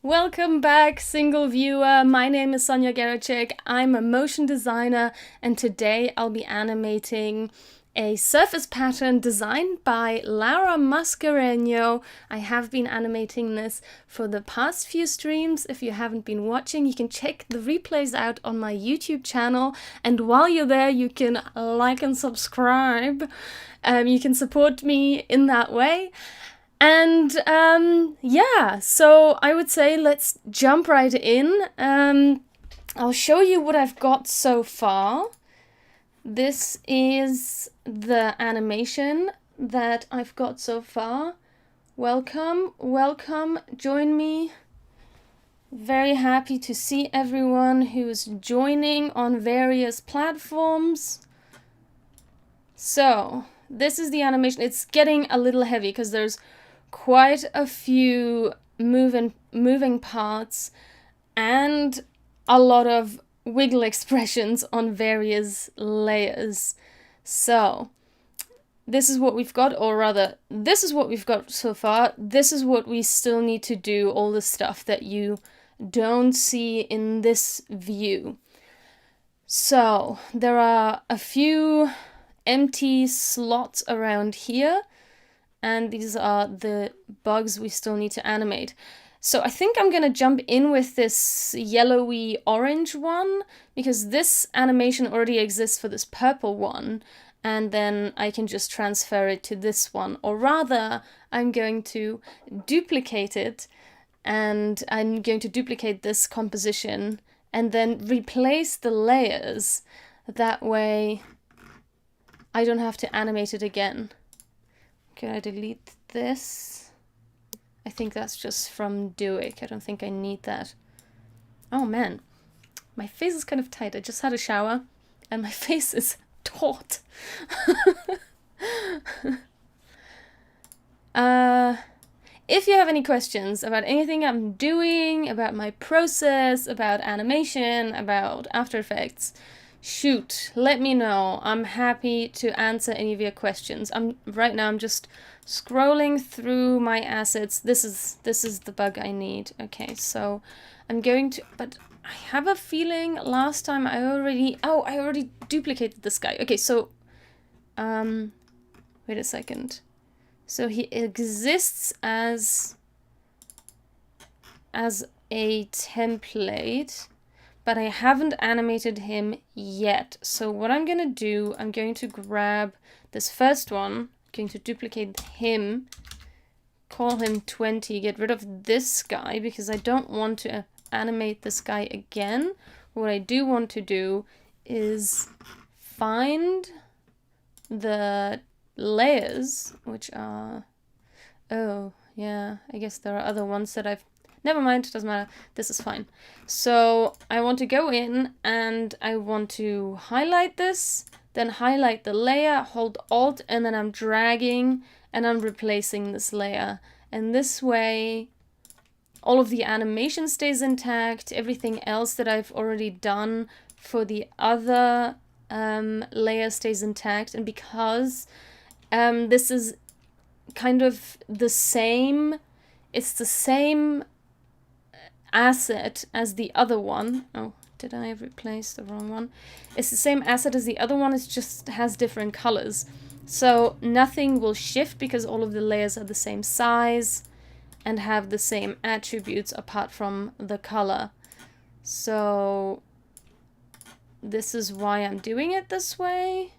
Welcome back, single viewer. My name is Sonja Geracsek. I'm a motion designer, and today I'll be animating a surface pattern designed by Lara Mascareño. I have been animating this for the past few streams. If you haven't been watching, you can check the replays out on my YouTube channel. And while you're there, you can like and subscribe. You can support me in that way. And yeah, so I would say let's jump right in. I'll show you what I've got so far. This is the animation that I've got so far. Welcome, welcome, join me. Very happy to see everyone who's joining on various platforms. So, this is the animation. It's getting a little heavy because there's quite a few moving parts and a lot of wiggle expressions on various layers. So this is what we've got, or rather, this is what we've got so far. This is what we still need to do, all the stuff that you don't see in this view. So there are a few empty slots around here, and these are the bugs we still need to animate. So I think I'm gonna jump in with this yellowy orange one, because this animation already exists for this purple one, and then I can just transfer it to this one. Or rather, I'm going to duplicate it, and I'm going to duplicate this composition, and then replace the layers. That way I don't have to animate it again. Can I delete this? I think that's just from Doic. I don't think I need that. Oh man, my face is kind of tight. I just had a shower and my face is taut. If you have any questions about anything I'm doing, about my process, about animation, about After Effects, shoot, let me know. I'm happy to answer any of your questions. Right now I'm just scrolling through my assets. This is the bug I need. Okay, so I'm going to, but I have a feeling last time I already duplicated this guy. Okay, so wait a second. So he exists as a template, but I haven't animated him yet. So what I'm gonna do, I'm going to grab this first one, I'm going to duplicate him, call him 20, get rid of this guy because I don't want to animate this guy again. What I do want to do is find the layers, which are, oh yeah, I guess there are other ones that I've, never mind, doesn't matter, this is fine. So I want to go in and I want to highlight this, then highlight the layer, hold Alt, and then I'm dragging and I'm replacing this layer. And this way all of the animation stays intact, everything else that I've already done for the other layer stays intact. And because this is kind of the same, it's the same asset as the other one. Oh, did I replace the wrong one? It's the same asset as the other one, it just has different colors. So nothing will shift because all of the layers are the same size and have the same attributes apart from the color. So this is why I'm doing it this way.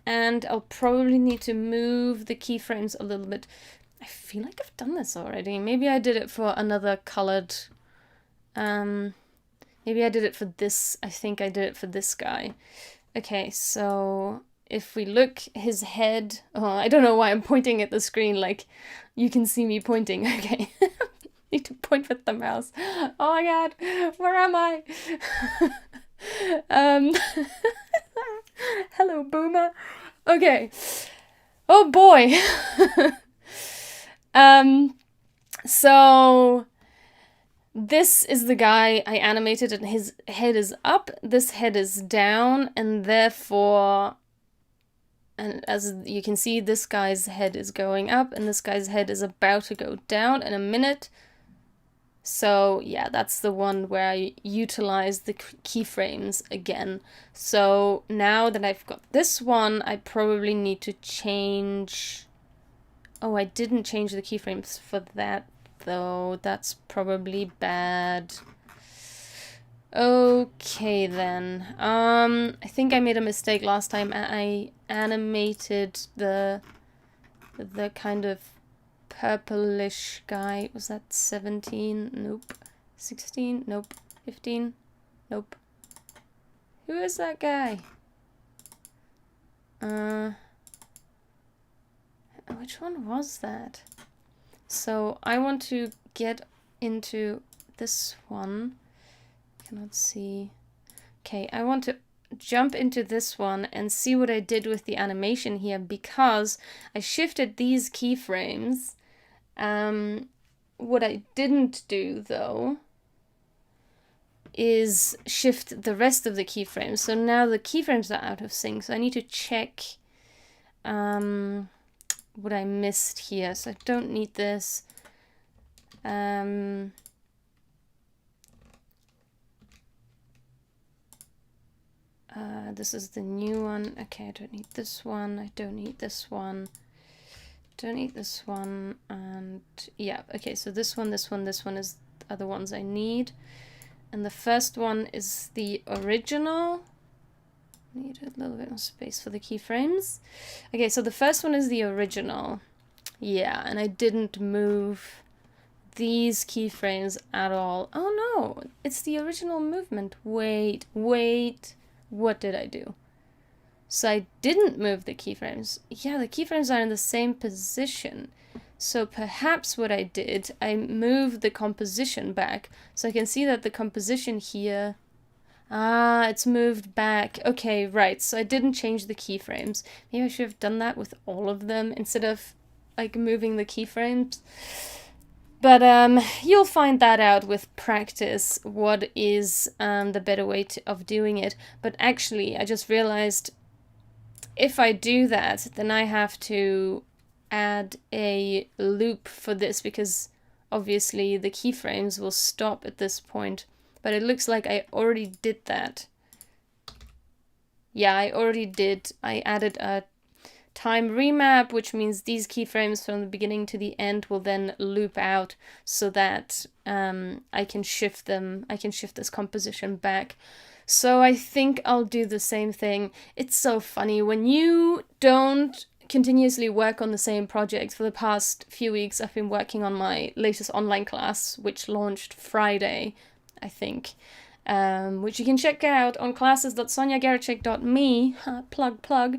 And I'll probably need to move the keyframes a little bit. I feel like I've done this already. Maybe I did it for another colored, maybe I did it for this. I think I did it for this guy. Okay, so if we look, his head, oh, I don't know why I'm pointing at the screen like you can see me pointing. Okay, need to point with the mouse. Oh my god, where am I? Hello, Boomer. Okay. Oh boy. So this is the guy I animated and his head is up, this head is down, and therefore, and as you can see, this guy's head is going up and this guy's head is about to go down in a minute. So yeah, that's the one where I utilize the keyframes again. So now that I've got this one, I probably need to change... Oh, I didn't change the keyframes for that though. That's probably bad. Okay then. I think I made a mistake last time. I animated the kind of purplish guy. Was that 17? Nope. 16? Nope. 15? Nope. Who is that guy? Which one was that? So I want to get into this one. Cannot see. Okay, I want to jump into this one and see what I did with the animation here, because I shifted these keyframes. What I didn't do though is shift the rest of the keyframes. So now the keyframes are out of sync. So I need to check what I missed here. So I don't need this. This is the new one. Okay, I don't need this one. I don't need this one. Don't need this one. And yeah, okay, so this one is are the ones I need. And the first one is the original. Need a little bit more space for the keyframes. Okay, so the first one is the original. Yeah, and I didn't move these keyframes at all. Oh no, it's the original movement. Wait. What did I do? So I didn't move the keyframes. Yeah, the keyframes are in the same position. So perhaps what I did, I moved the composition back. So I can see that the composition here... Ah, it's moved back. Okay, right. So I didn't change the keyframes. Maybe I should have done that with all of them instead of like moving the keyframes. But you'll find that out with practice, what is the better way of doing it. But actually, I just realized if I do that, then I have to add a loop for this, because obviously the keyframes will stop at this point. But it looks like I already did that. Yeah, I already did. I added a time remap, which means these keyframes from the beginning to the end will then loop out so that I can shift them. I can shift this composition back. So I think I'll do the same thing. It's so funny when you don't continuously work on the same project. For the past few weeks, I've been working on my latest online class, which launched Friday, I think, which you can check out on classes.sonjageracsek.me. Plug.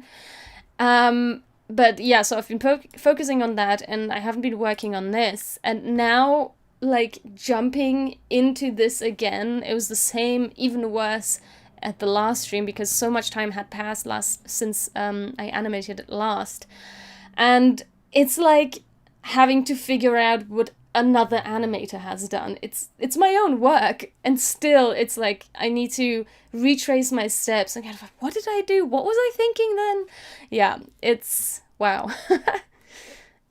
But yeah, so I've been focusing on that, and I haven't been working on this. And now, like, jumping into this again, it was the same, even worse at the last stream, because so much time had passed since I animated it last. And it's like having to figure out what another animator has done. It's my own work, and still it's like I need to retrace my steps and kind of like, what did I do? What was I thinking then? Yeah, it's wow.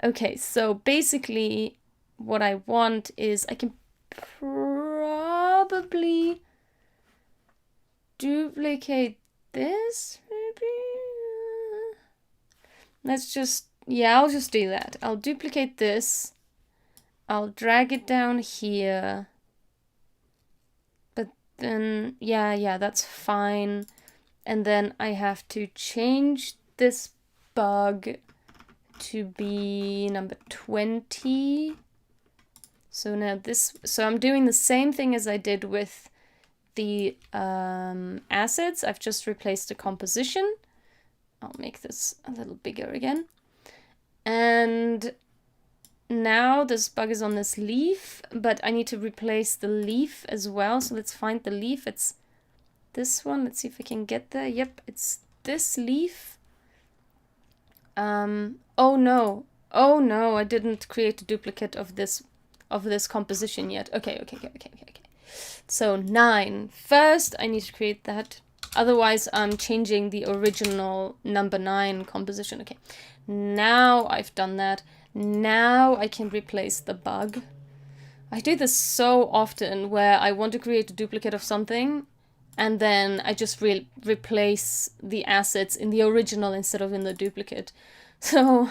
Okay, so basically what I want is I can probably duplicate this, maybe. Let's just, yeah, I'll just do that. I'll duplicate this. I'll drag it down here. But then, yeah, that's fine. And then I have to change this bug to be number 20. So now so I'm doing the same thing as I did with the assets. I've just replaced the composition. I'll make this a little bigger again. And now this bug is on this leaf, but I need to replace the leaf as well. So let's find the leaf. It's this one. Let's see if I can get there. Yep, it's this leaf. Oh no, I didn't create a duplicate of this composition yet. Okay. So 9. First, I need to create that. Otherwise, I'm changing the original number 9 composition. Okay, now I've done that. Now I can replace the bug. I do this so often where I want to create a duplicate of something and then I just replace the assets in the original instead of in the duplicate. So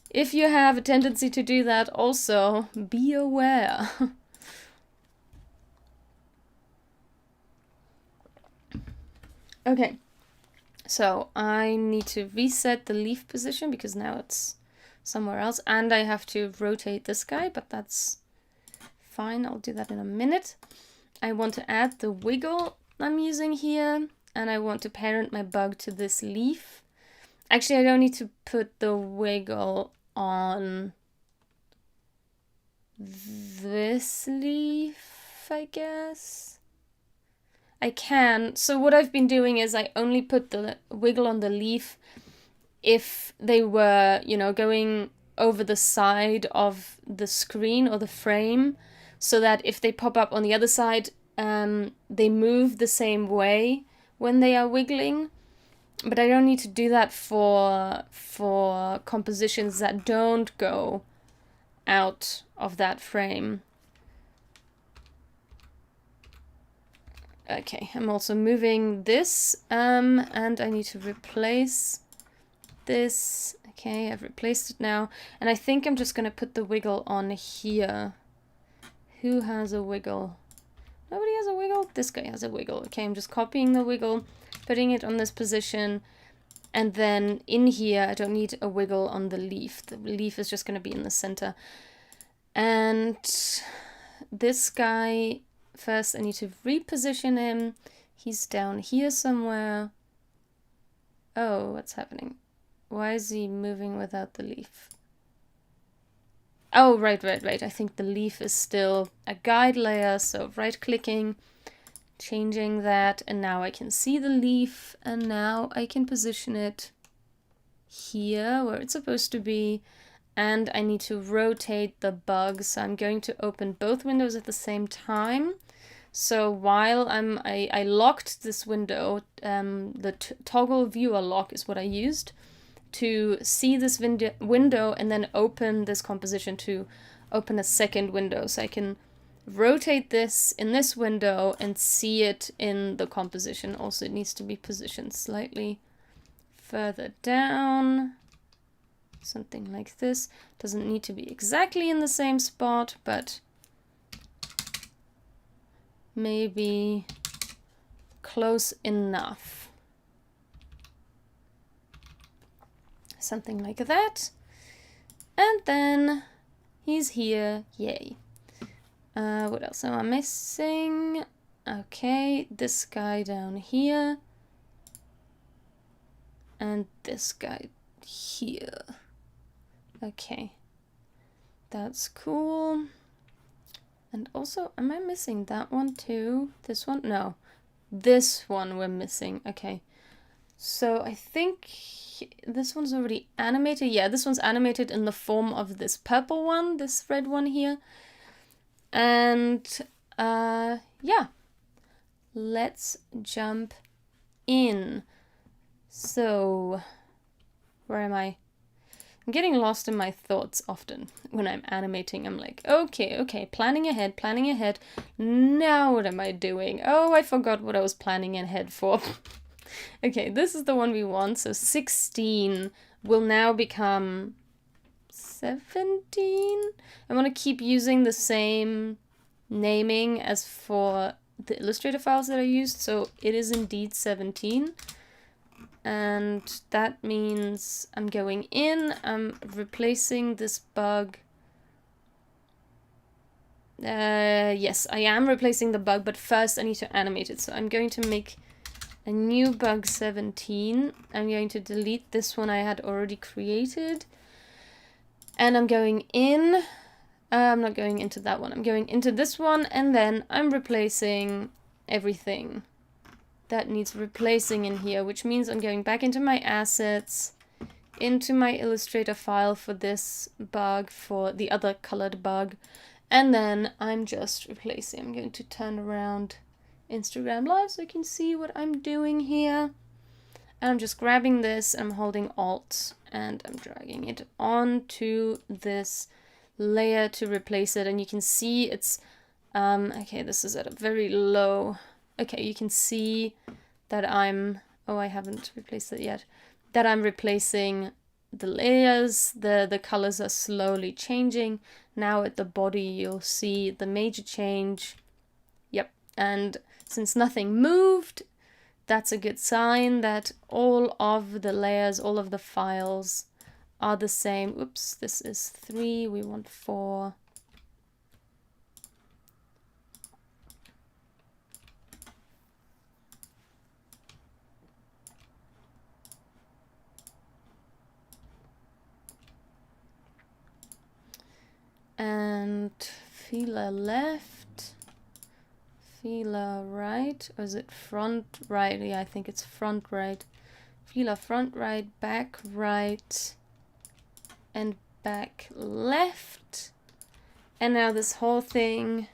if you have a tendency to do that, also be aware. Okay, so I need to reset the leaf position because now it's somewhere else, and I have to rotate this guy, but that's fine. I'll do that in a minute. I want to add the wiggle I'm using here, and I want to parent my bug to this leaf. Actually, I don't need to put the wiggle on this leaf, I guess. I can. So what I've been doing is I only put the wiggle on the leaf if they were, you know, going over the side of the screen or the frame, so that if they pop up on the other side, they move the same way when they are wiggling. But I don't need to do that for compositions that don't go out of that frame. Okay, I'm also moving this, and I need to replace this. Okay, I've replaced it now, and I think I'm just gonna put the wiggle on here. Who has a wiggle? Nobody has a wiggle? This guy has a wiggle. Okay, I'm just copying the wiggle, putting it on this position, and then in here I don't need a wiggle on the leaf. The leaf is just gonna be in the center. And this guy, first I need to reposition him. He's down here somewhere. Oh, what's happening? Why is he moving without the leaf? Oh, right. I think the leaf is still a guide layer, so right-clicking, changing that, and now I can see the leaf, and now I can position it here where it's supposed to be, and I need to rotate the bug, so I'm going to open both windows at the same time. So while I locked this window, the toggle viewer lock is what I used to see this window and then open this composition to open a second window. So I can rotate this in this window and see it in the composition. Also, it needs to be positioned slightly further down. Something like this. Doesn't need to be exactly in the same spot, but maybe close enough. Something like that. And then he's here. Yay. What else am I missing? Okay, this guy down here. And this guy here. Okay. That's cool. And also, am I missing that one too? This one? No. This one we're missing. Okay. So I think this one's already animated. Yeah, this one's animated in the form of this purple one, this red one here. And yeah. Let's jump in. So, where am I? I'm getting lost in my thoughts often when I'm animating. I'm like, okay, planning ahead. Now what am I doing? Oh, I forgot what I was planning ahead for. Okay, this is the one we want. So 16 will now become 17. I want to keep using the same naming as for the Illustrator files that I used. So it is indeed 17. And that means I'm going in, I'm replacing this bug. Yes, I am replacing the bug, but first I need to animate it. So I'm going to make a new bug 17. I'm going to delete this one I had already created. And I'm going in. I'm not going into that one. I'm going into this one, and then I'm replacing everything that needs replacing in here, which means I'm going back into my assets, into my Illustrator file for this bug, for the other colored bug, and then I'm just replacing. I'm going to turn around Instagram Live so you can see what I'm doing here. And I'm just grabbing this, I'm holding Alt, and I'm dragging it onto this layer to replace it, and you can see it's okay, this is at a very low. Okay, you can see that oh, I haven't replaced it yet. That I'm replacing the layers. The colors are slowly changing. Now at the body you'll see the major change. Yep, and since nothing moved, that's a good sign that all of the layers, all of the files are the same. Oops, this is 3, we want 4. And feeler left, feeler right, or is it front right? Yeah, I think it's front right. Feeler front right, back right, and back left. And now this whole thing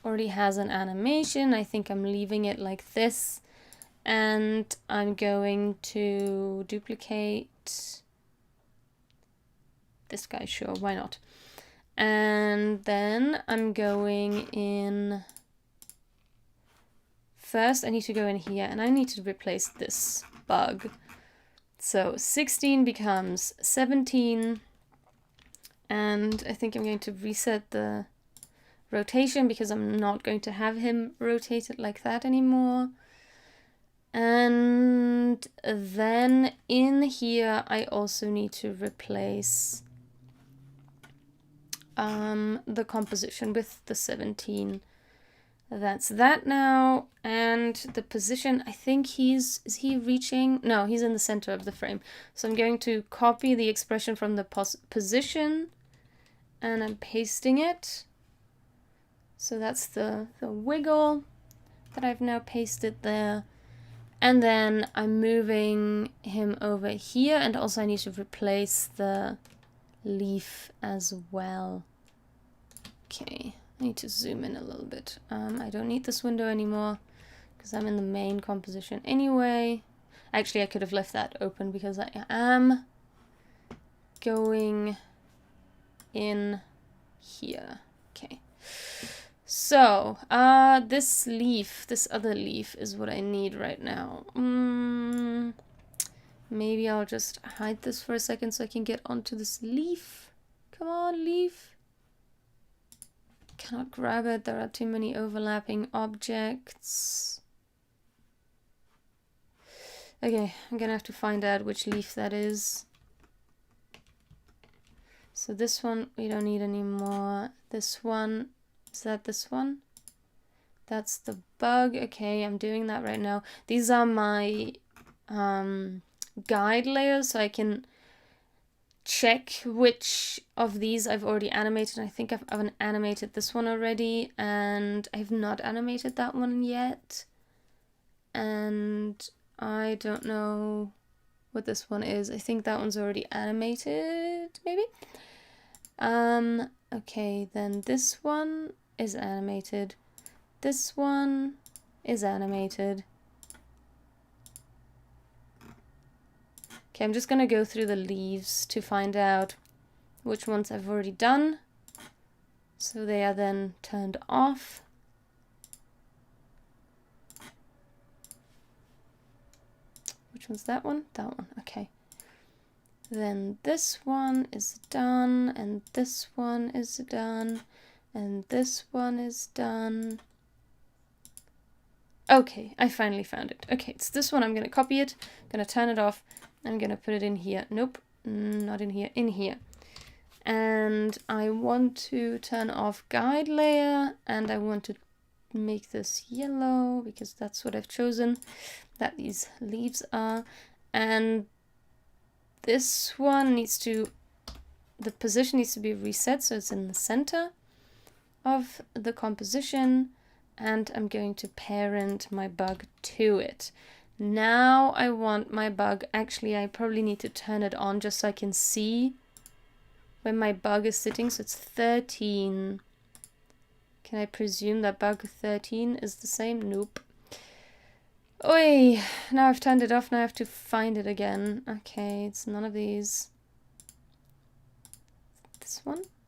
already has an animation. I think I'm leaving it like this. And I'm going to duplicate this guy, sure, why not? And then I'm going in. First, I need to go in here and I need to replace this bug. So 16 becomes 17. And I think I'm going to reset the rotation because I'm not going to have him rotated like that anymore. And then in here, I also need to replace the composition with the 17. That's that now. And the position, I think is he reaching? No, he's in the center of the frame. So I'm going to copy the expression from the position and I'm pasting it. So that's the wiggle that I've now pasted there. And then I'm moving him over here, and also I need to replace the leaf as well. Okay, I need to zoom in a little bit. I don't need this window anymore because I'm in the main composition anyway. Actually, I could have left that open because I am going in here. Okay. So, this leaf, this other leaf is what I need right now. Maybe I'll just hide this for a second so I can get onto this leaf. Come on, leaf. Cannot grab it. There are too many overlapping objects. Okay, I'm gonna have to find out which leaf that is. So this one we don't need anymore. This one, is that this one? That's the bug. Okay, I'm doing that right now. These are my guide layers, so I can check which of these I've already animated. I think I've animated this one already, and I've not animated that one yet. And I don't know what this one is. I think that one's already animated, maybe? Okay, then this one is animated. This one is animated. Okay, I'm just gonna go through the leaves to find out which ones I've already done. So they are then turned off. Which one's that one? That one, okay. Then this one is done, and this one is done, and this one is done. Okay, I finally found it. Okay, it's this one. I'm gonna copy it, gonna turn it off, I'm gonna put it in here. Nope, not in here, in here. And I want to turn off guide layer, and I want to make this yellow because that's what I've chosen, that these leaves are. And this one needs to, the position needs to be reset so it's in the center of the composition, and I'm going to parent my bug to it. Now I want my bug, actually I probably need to turn it on just so I can see where my bug is sitting. So it's 13. Can I presume that bug 13 is the same? Nope. Oi, now I've turned it off, now I have to find it again. Okay, it's none of these. This one?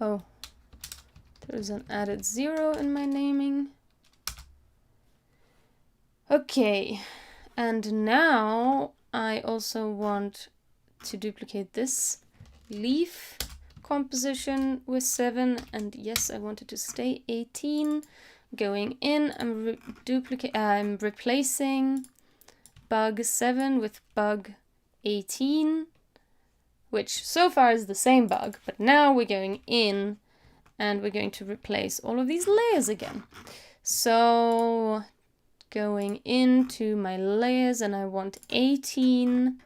Oh, there's an added 0 in my naming. Okay, and now I also want to duplicate this leaf composition with 7, and yes, I want it to stay 18. Going in, I'm replacing bug 7 with bug 18, which so far is the same bug, but now we're going in and we're going to replace all of these layers again. So going into my layers, and I want 18,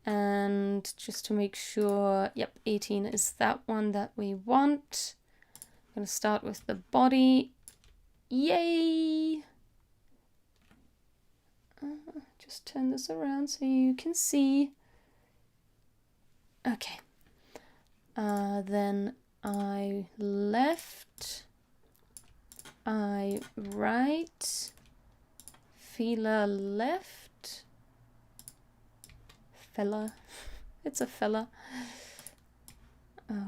and just to make sure, yep, 18 is that one that we want. I'm going to start with the body. Yay! Just turn this around so you can see. Okay. Then I left, I right, feeler left, fella, it's a fella.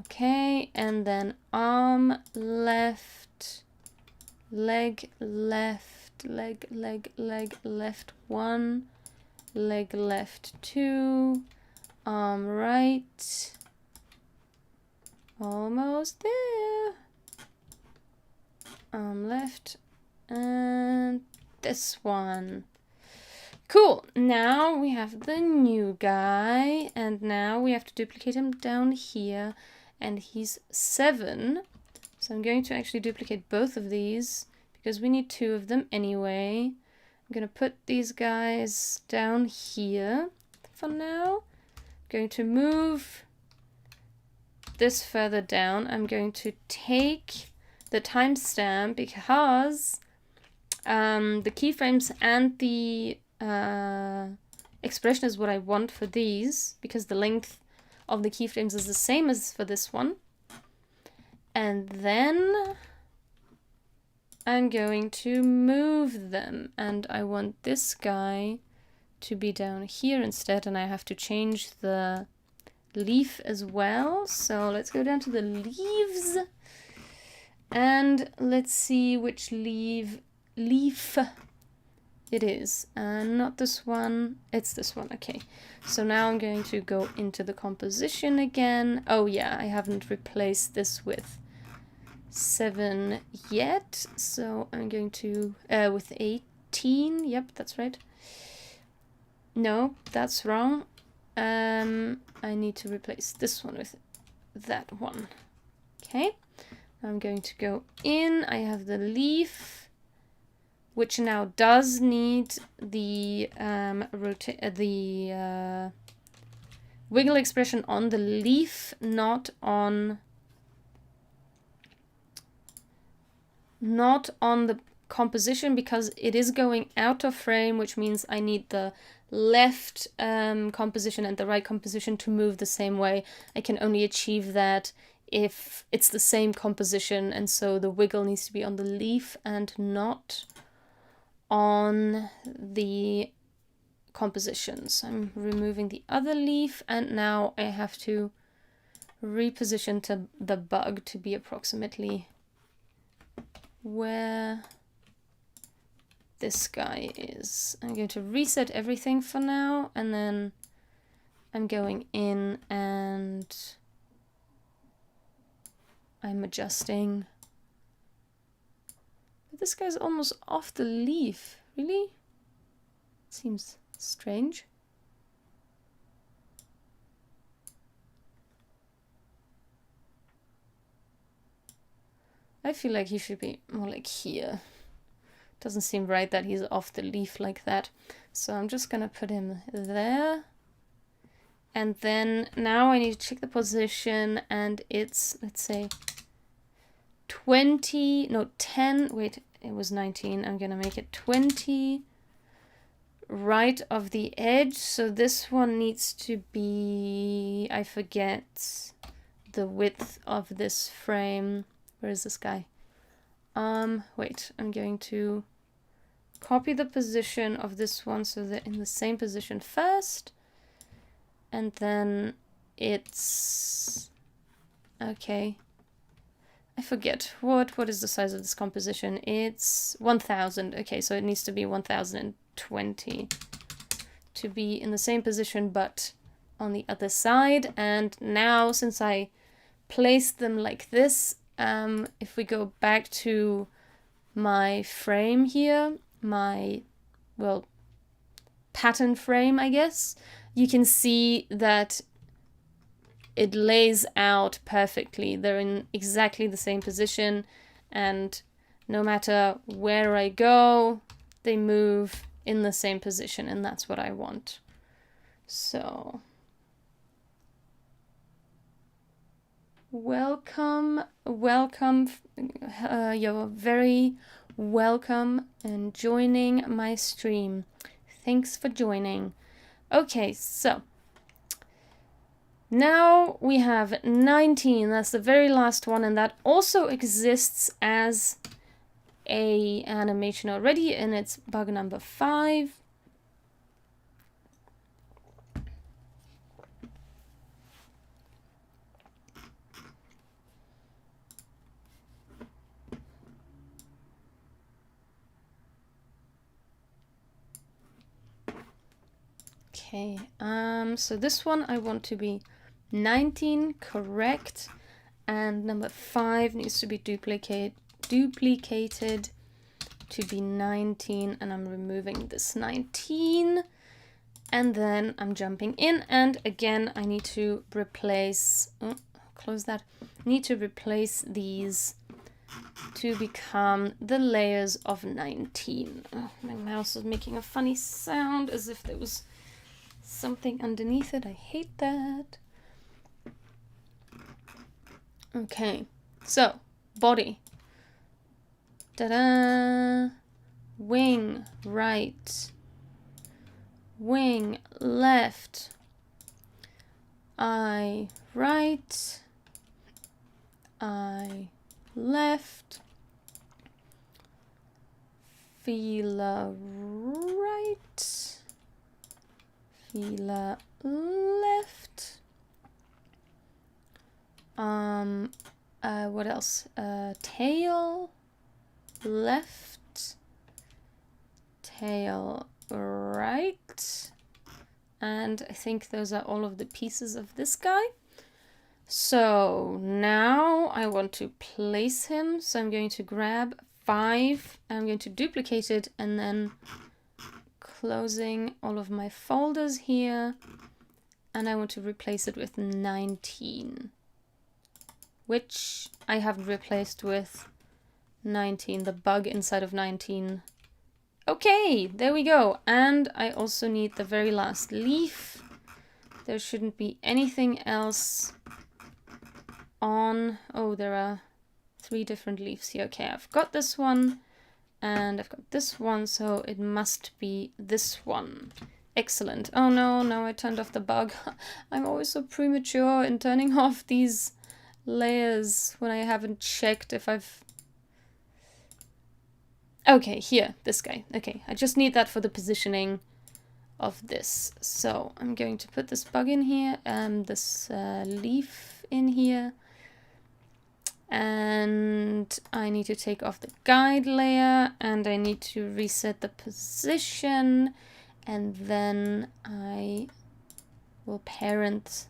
Okay, and then arm left, leg left, leg left 1, leg left 2, arm right, almost there, arm left, and this one. Cool, now we have the new guy, and now we have to duplicate him down here, and he's 7. So I'm going to actually duplicate both of these, because we need 2 of them anyway. I'm going to put these guys down here for now. I'm going to move this further down. I'm going to take the timestamp because the keyframes and the expression is what I want for these, because the length of the keyframes is the same as for this one. And then I'm going to move them, and I want this guy to be down here instead, and I have to change the leaf as well. So let's go down to the leaves, and let's see which leaf it is. Not this one, it's this one. Okay, so now I'm going to go into the composition again. Oh yeah, I haven't replaced this with 7 yet, so I'm going to with 18. Yep, that's right. No, that's wrong. I need to replace this one with that one. Okay, I'm going to go in. I have the leaf, which now does need the wiggle expression on the leaf, not on the composition, because it is going out of frame, which means I need the left composition and the right composition to move the same way. I can only achieve that if it's the same composition, and so the wiggle needs to be on the leaf and not on the compositions. I'm removing the other leaf, and now I have to reposition to the bug to be approximately where this guy is. I'm going to reset everything for now, and then I'm going in and I'm adjusting. But this guy's almost off the leaf. Really? Seems strange. I feel like he should be more like here. Doesn't seem right that he's off the leaf like that. So I'm just gonna put him there. And then now I need to check the position, and it's, let's say, 20, no, 10, wait, it was 19. I'm gonna make it 20 right of the edge. So this one needs to be, I forget the width of this frame. Where is this guy? Wait, I'm going to copy the position of this one so they're in the same position first. And then it's Okay. I forget. What is the size of this composition? It's 1000. Okay, so it needs to be 1020 to be in the same position but on the other side. And now, since I placed them like this, if we go back to my frame here, my, well, pattern frame, I guess, you can see that it lays out perfectly. They're in exactly the same position, and no matter where I go, they move in the same position, and that's what I want. So, welcome, you're very welcome and joining my stream. Thanks for joining. Okay, so now we have 19, that's the very last one, and that also exists as a animation already, and it's bug number 5. Okay, so this one I want to be 19, correct, and number 5 needs to be duplicated to be 19, and I'm removing this 19, and then I'm jumping in, and again I need to replace, close that, need to replace these to become the layers of 19. Oh, my mouse is making a funny sound as if there was something underneath it. I hate that. Okay, so body. Ta-da! Wing right. Wing left. Eye right. Eye left. Feeler right. Feeler left. What else? Tail left. Tail right. And I think those are all of the pieces of this guy. So now I want to place him. So I'm going to grab 5. I'm going to duplicate it and then closing all of my folders here, and I want to replace it with 19, which I haven't replaced with 19, the bug inside of 19. Okay, there we go. And I also need the very last leaf. There shouldn't be anything else on. Oh, there are 3 different leaves here. Okay, I've got this one. And I've got this one, so it must be this one. Excellent. Oh no, now I turned off the bug. I'm always so premature in turning off these layers when I haven't checked if I've... Okay, here, this guy. Okay, I just need that for the positioning of this. So I'm going to put this bug in here, this leaf in here. And I need to take off the guide layer, and I need to reset the position, and then I will parent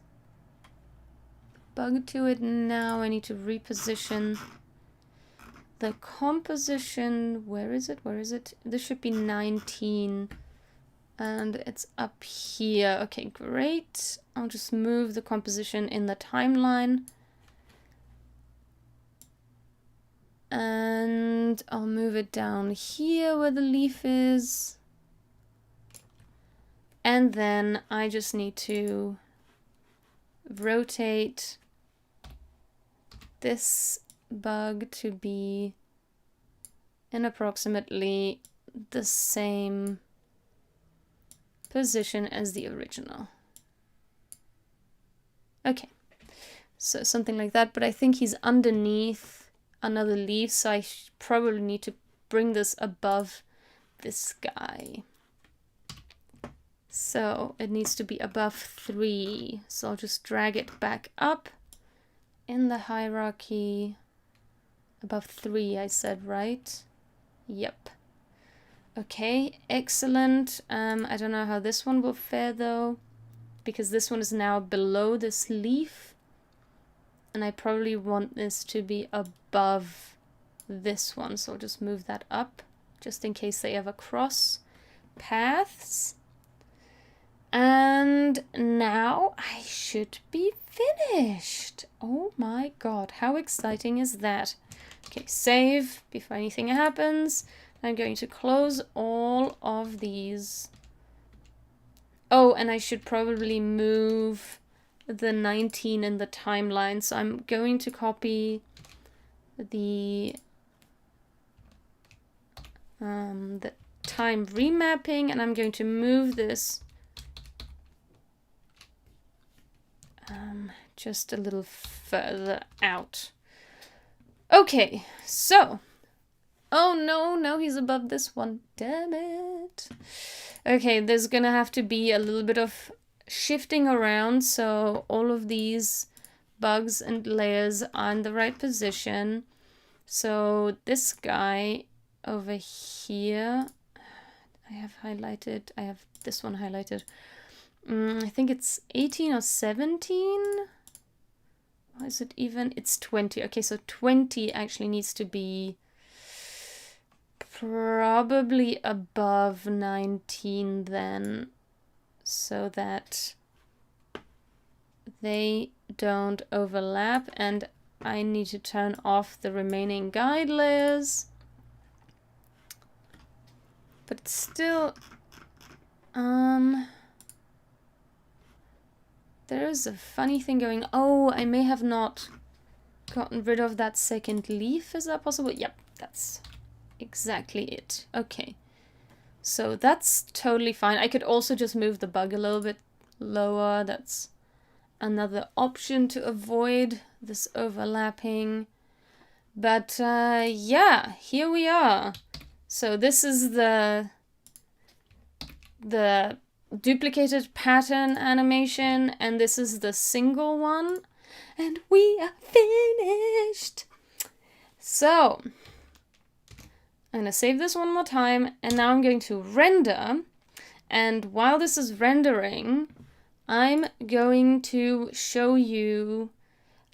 the bug to it. Now I need to reposition the composition. Where is it? Where is it? This should be 19, and it's up here. Okay, great. I'll just move the composition in the timeline. And I'll move it down here where the leaf is. And then I just need to rotate this bug to be in approximately the same position as the original. Okay, so something like that, but I think he's underneath another leaf, so I probably need to bring this above this guy. So it needs to be above 3. So I'll just drag it back up in the hierarchy above 3, I said, right? Yep. Okay, excellent. I don't know how this one will fare though, because this one is now below this leaf. And I probably want this to be above this one, so I'll just move that up, just in case they ever cross paths. And now I should be finished. Oh my god, how exciting is that? Okay, save before anything happens. I'm going to close all of these. Oh, and I should probably move the 19 in the timeline. So I'm going to copy the time remapping, and I'm going to move this just a little further out. Okay, so, oh no, now he's above this one, damn it. Okay, there's gonna have to be a little bit of shifting around, so all of these bugs and layers are in the right position. So this guy over here, I have this one highlighted. I think it's 18 or 17. Or is it even? It's 20. Okay, so 20 actually needs to be probably above 19 then, so that they don't overlap, and I need to turn off the remaining guide layers. But still, there is a funny thing going. Oh, I may have not gotten rid of that second leaf. Is that possible? Yep, that's exactly it. Okay, so that's totally fine. I could also just move the bug a little bit lower. That's another option to avoid this overlapping. But yeah, here we are. So this is the duplicated pattern animation, and this is the single one, and we are finished. So I'm gonna save this one more time, and now I'm going to render, and while this is rendering, I'm going to show you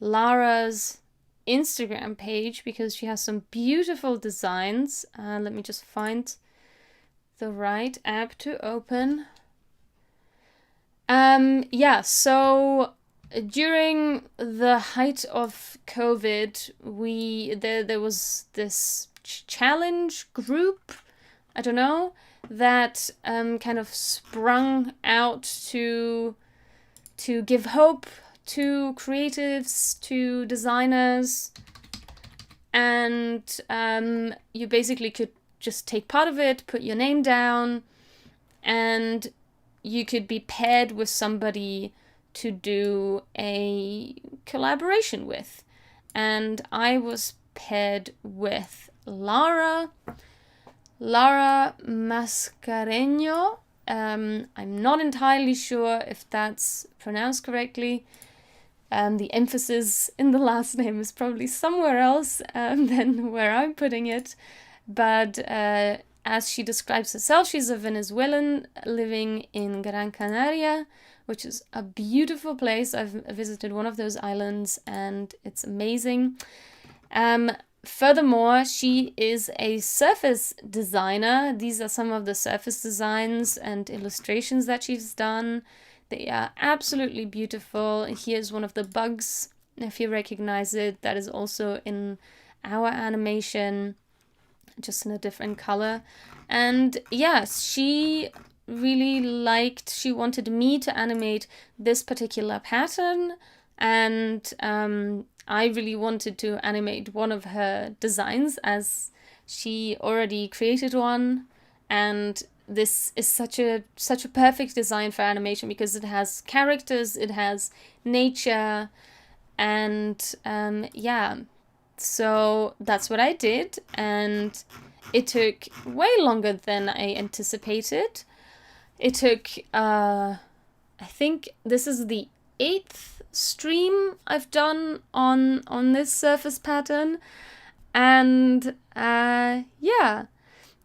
Lara's Instagram page, because she has some beautiful designs. Let me just find the right app to open. Yeah, so during the height of COVID, there was this challenge group, I don't know, that kind of sprung out to give hope to creatives, to designers, and you basically could just take part of it, put your name down, and you could be paired with somebody to do a collaboration with. And I was paired with Lara Mascareño. I'm not entirely sure if that's pronounced correctly. The emphasis in the last name is probably somewhere else than where I'm putting it. But as she describes herself, she's a Venezuelan living in Gran Canaria, which is a beautiful place. I've visited one of those islands and it's amazing. Furthermore, she is a surface designer. These are some of the surface designs and illustrations that she's done. They are absolutely beautiful. Here's one of the bugs, if you recognize it, that is also in our animation, just in a different color. And yes, she really she wanted me to animate this particular pattern, and I really wanted to animate one of her designs, as she already created one, and this is such a perfect design for animation, because it has characters, it has nature, and yeah, so that's what I did, and it took way longer than I anticipated. It took I think this is the 8th stream I've done on this surface pattern, and yeah,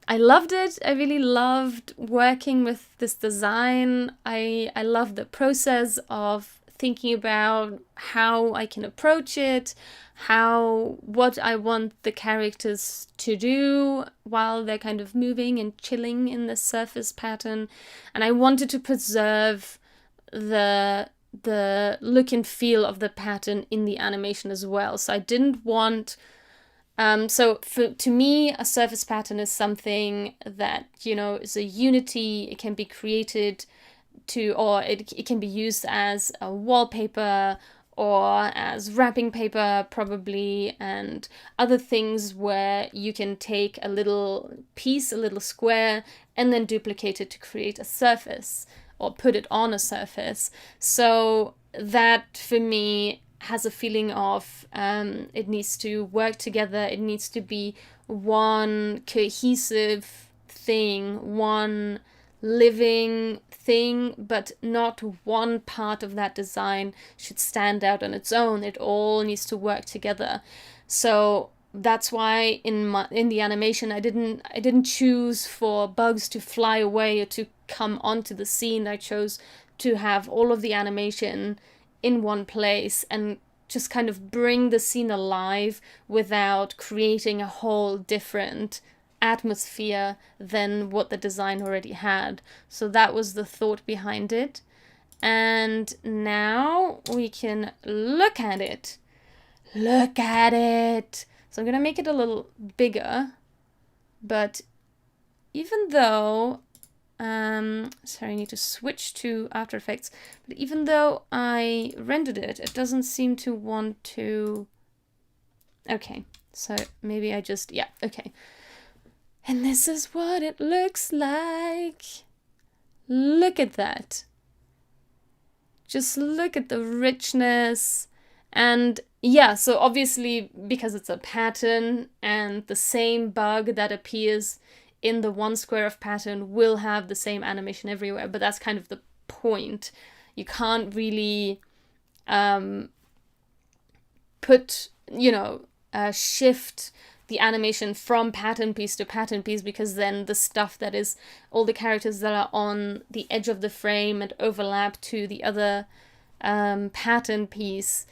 I loved it. I really loved working with this design. I love the process of thinking about how I can approach it, what I want the characters to do while they're kind of moving and chilling in the surface pattern. And I wanted to preserve the look and feel of the pattern in the animation as well. So I didn't want to me, a surface pattern is something that, you know, is a unity. It can be created or it can be used as a wallpaper or as wrapping paper probably, and other things where you can take a little piece, a little square, and then duplicate it to create a surface or put it on a surface. So that for me has a feeling of it needs to work together. It needs to be one cohesive thing, one living thing, but not one part of that design should stand out on its own. It all needs to work together. So that's why in the animation I didn't choose for bugs to fly away or to come onto the scene. I chose to have all of the animation in one place and just kind of bring the scene alive without creating a whole different atmosphere than what the design already had. So that was the thought behind it. And now we can look at it. Look at it! So I'm gonna make it a little bigger, but even though sorry, I need to switch to After Effects. But even though I rendered it, it doesn't seem to want to... Okay, so maybe I just... Yeah, okay. And this is what it looks like. Look at that. Just look at the richness. And yeah, so obviously because it's a pattern and the same bug that appears in the one square of pattern will have the same animation everywhere, but that's kind of the point. You can't really shift the animation from pattern piece to pattern piece, because then the stuff that is all the characters that are on the edge of the frame and overlap to the other pattern piece,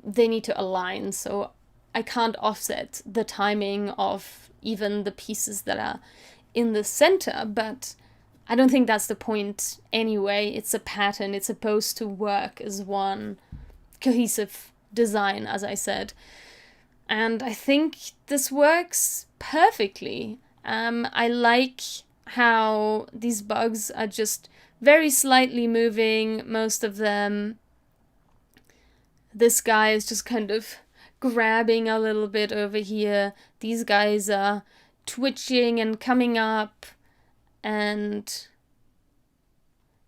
they need to align. So I can't offset the timing of even the pieces that are in the center, but I don't think that's the point anyway. It's a pattern. It's supposed to work as one cohesive design, as I said. And I think this works perfectly. I like how these bugs are just very slightly moving, most of them. This guy is just kind of grabbing a little bit over here. These guys are twitching and coming up, and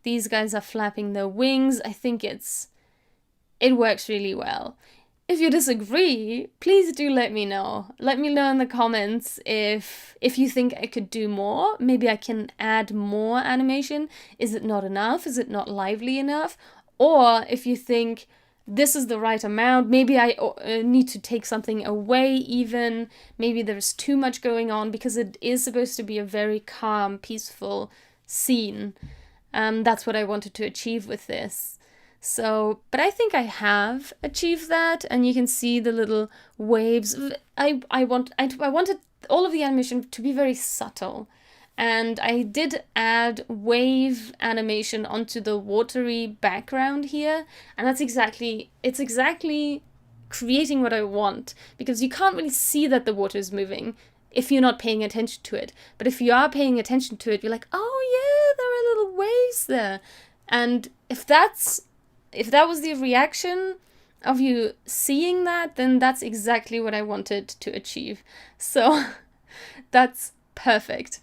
these guys are flapping their wings. I think it works really well. If you disagree, please do let me know. Let me know in the comments if you think I could do more. Maybe I can add more animation. Is it not enough? Is it not lively enough? Or if you think this is the right amount, maybe I need to take something away even. Maybe there's too much going on, because it is supposed to be a very calm, peaceful scene. That's what I wanted to achieve with this. So, but I think I have achieved that, and you can see the little waves. I wanted all of the animation to be very subtle, and I did add wave animation onto the watery background here, and it's exactly creating what I want, because you can't really see that the water is moving if you're not paying attention to it. But if you are paying attention to it, you're like, oh yeah, there are little waves there. And if that was the reaction of you seeing that, then that's exactly what I wanted to achieve. So that's perfect.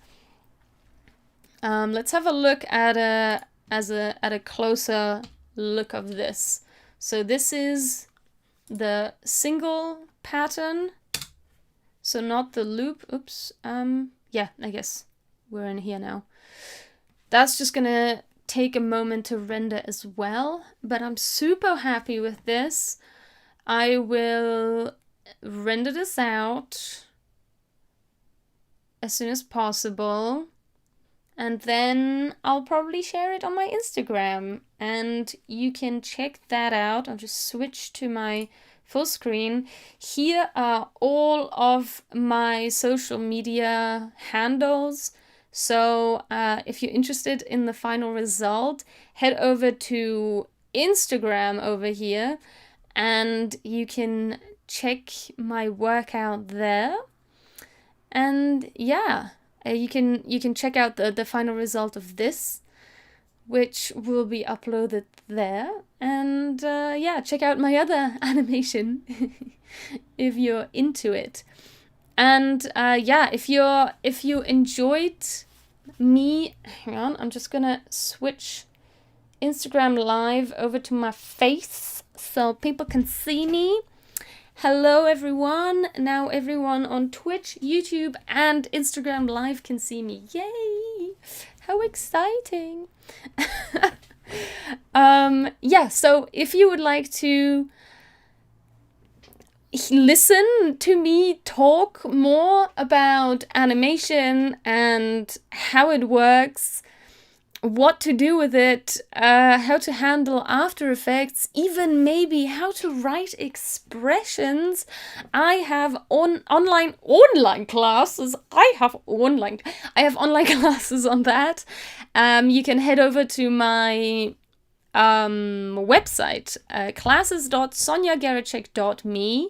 Let's have a look at a closer look of this. So this is the single pattern. So not the loop. Oops. Yeah, I guess we're in here now. That's just gonna take a moment to render as well, but I'm super happy with this. I will render this out as soon as possible, and then I'll probably share it on my Instagram, and you can check that out. I'll just switch to my full screen. Here are all of my social media handles. So if you're interested in the final result, head over to Instagram over here, and you can check my work out there. And yeah, you can check out the final result of this, which will be uploaded there. And yeah, check out my other animation if you're into it. And yeah, if you enjoyed me, hang on, I'm just gonna switch Instagram Live over to my face so people can see me. Hello everyone! Now everyone on Twitch, YouTube and Instagram Live can see me. Yay! How exciting! Yeah, so if you would like to listen to me talk more about animation and how it works, what to do with it, how to handle After Effects, even maybe how to write expressions, I have online classes. I have online classes on that. You can head over to my website, classes.sonjageracsek.me.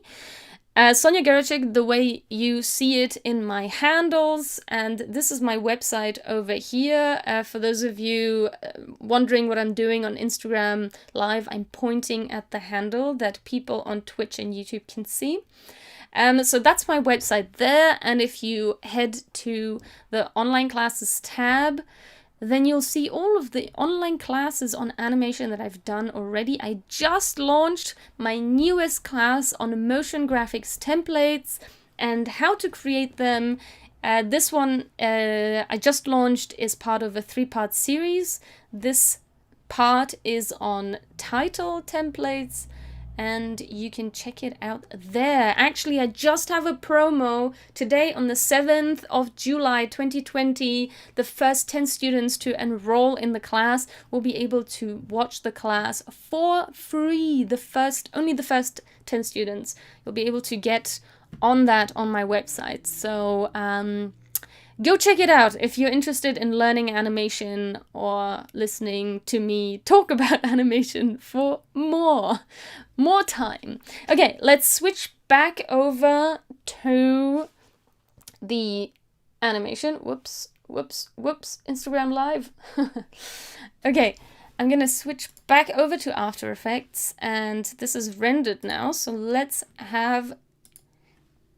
Sonja Geracsek, the way you see it in my handles, and this is my website over here. For those of you wondering what I'm doing on Instagram Live, I'm pointing at the handle that people on Twitch and YouTube can see. So that's my website there, and if you head to the online classes tab, then you'll see all of the online classes on animation that I've done already. I just launched my newest class on MotionGraphics templates and how to create them. This one I just launched is part of a 3-part series. This part is on title templates, and you can check it out there. Actually, I just have a promo today on the 7th of July 2020. The first 10 students to enroll in the class will be able to watch the class for free. Only the first 10 students. You'll be able to get on that on my website. So go check it out if you're interested in learning animation or listening to me talk about animation for more time. Okay, let's switch back over to the animation. Whoops, Instagram Live. Okay, I'm gonna switch back over to After Effects, and this is rendered now, so let's have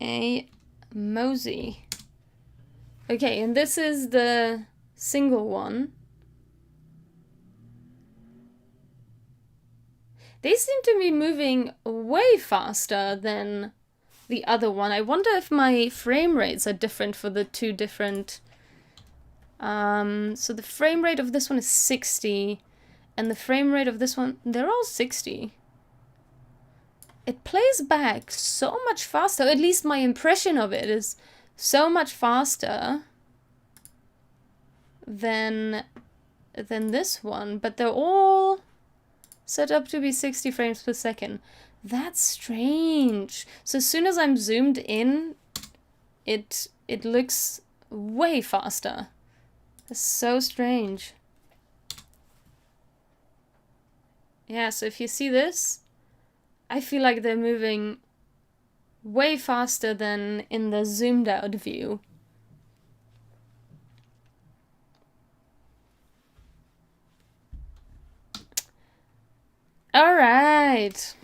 a mosey. Okay, and this is the single one. They seem to be moving way faster than the other one. I wonder if my frame rates are different for the two different... so the frame rate of this one is 60, and the frame rate of this one, they're all 60. It plays back so much faster, at least my impression of it is so much faster than this one, but they're all set up to be 60 frames per second. That's strange. So as soon as I'm zoomed in, it looks way faster. That's so strange. Yeah, so if you see this, I feel like they're moving way faster than in the zoomed out view. Alright,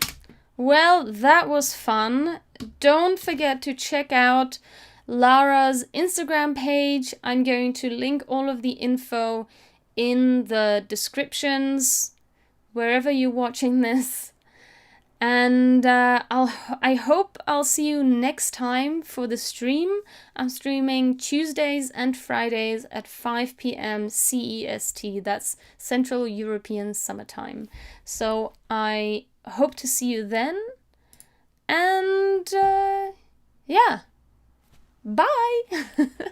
well, that was fun. Don't forget to check out Lara's Instagram page. I'm going to link all of the info in the descriptions, wherever you're watching this. And I hope I'll see you next time for the stream. I'm streaming Tuesdays and Fridays at 5 p.m. CEST. That's Central European Summertime. So I hope to see you then. And yeah, bye!